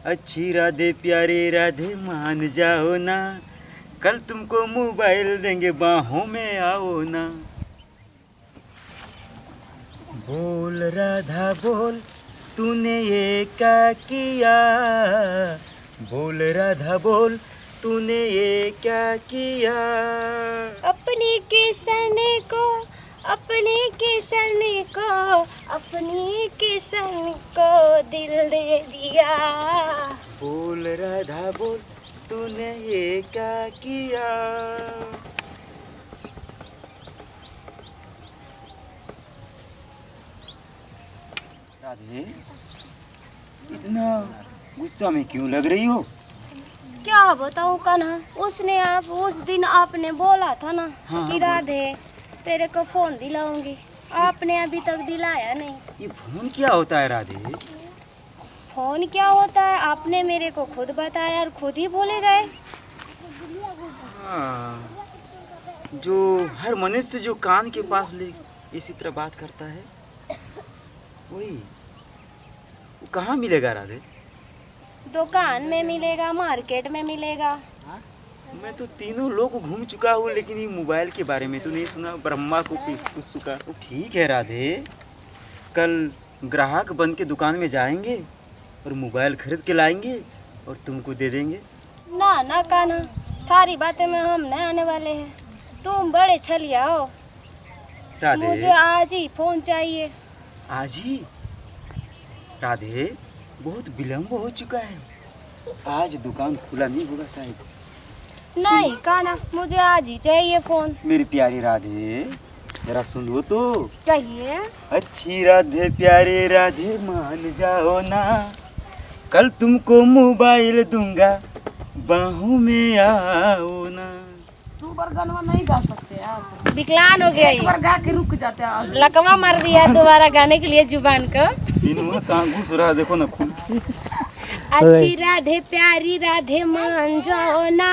अच्छी राधे प्यारे राधे मान जाओ ना, कल तुमको मोबाइल देंगे बाहों में आओ ना। बोल राधा बोल तूने ये क्या किया, बोल राधा बोल तूने ये क्या किया। अपनी किशन को, अपनी किशन को, अपनी किशन को दिल दे दिया। बोल राधा बोल तूने ये क्या किया। राधे इतना गुस्सा में क्यों लग रही हो? क्या बताऊँ कान्हा, उसने आप उस दिन आपने बोला था ना हाँ, कि राधे तेरे को फोन दिलाऊंगी, आपने अभी तक दिलाया नहीं। ये फोन क्या होता है राधे? फोन क्या होता है आपने मेरे को खुद बताया और खुद ही भूले गए। हाँ, जो हर मनुष्य जो कान के पास ले इसी तरह बात करता है वही, वो कहाँ मिलेगा राधे? दुकान में मिलेगा, मार्केट में मिलेगा। हाँ? मैं तो तीनों लोग घूम चुका हूँ, लेकिन ये मोबाइल के बारे में तो नहीं सुना। ब्रह्मा को कुछ चुका। तो ठीक है राधे, कल ग्राहक बन के दुकान में जाएंगे और मोबाइल खरीद के लाएंगे और तुमको दे देंगे। ना ना कान्हा, सारी बातें में हम नहीं आने वाले हैं। तुम बड़े छलिया हो। राधे मुझे आज ही फोन चाहिए। आज ही? राधे बहुत विलम्ब हो चुका है, आज दुकान खुला नहीं होगा शायद। नहीं कान्हा, मुझे आज ही चाहिए फोन। मेरी प्यारी राधे जरा सुन लो तो। चाहिए। अच्छी राधे प्यारे राधे मान जाओ ना, कल तुमको मोबाइल दूंगा बाहों में आओ ना। दो बार गाना नहीं गा सकते यार, विकलांग हो गया, एक बार गा के रुक जाते हैं। लकवा मार दिया दोबारा गाने के लिए जुबान को। इनमें कहाँ घुस रहा है देखो ना खुल के। अच्छी राधे प्यारी राधे मान जाओ ना,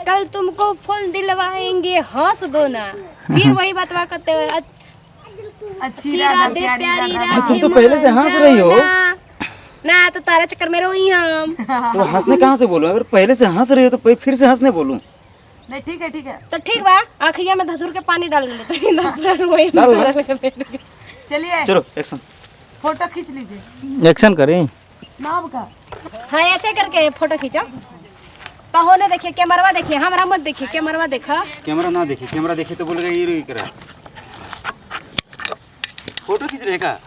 कल तुमको फोन दिलवाएंगे, हंस दो ना। फिर वही बतवा करते हो, अच्छी राधे प्यारी राधे। तुम तो पहले से हंस रही हो ना, तो तारा चक्कर में रोई हम। तो हंसने कहाँ से बोलूं? अगर पहले से हंस रही हो तो फिर से हंसने बोलूं? नहीं ठीक है ठीक है। तो ठीक बा, आँखिया में धधुर के पानी डाल लेते हैं। चलिए चलो एक्शन। फोटो खींच लीजिए। एक्शन करें? नाम का हाँ, ऐसे करके फोटो खींचो। तो होने देखिए, कैमरवा देखिए, हमारा मत देखिए, कैमरवा देखा। कैमरा ना देखे, कैमरा देखे तो बोलेगा ये करा। फोटो खींच रहेगा।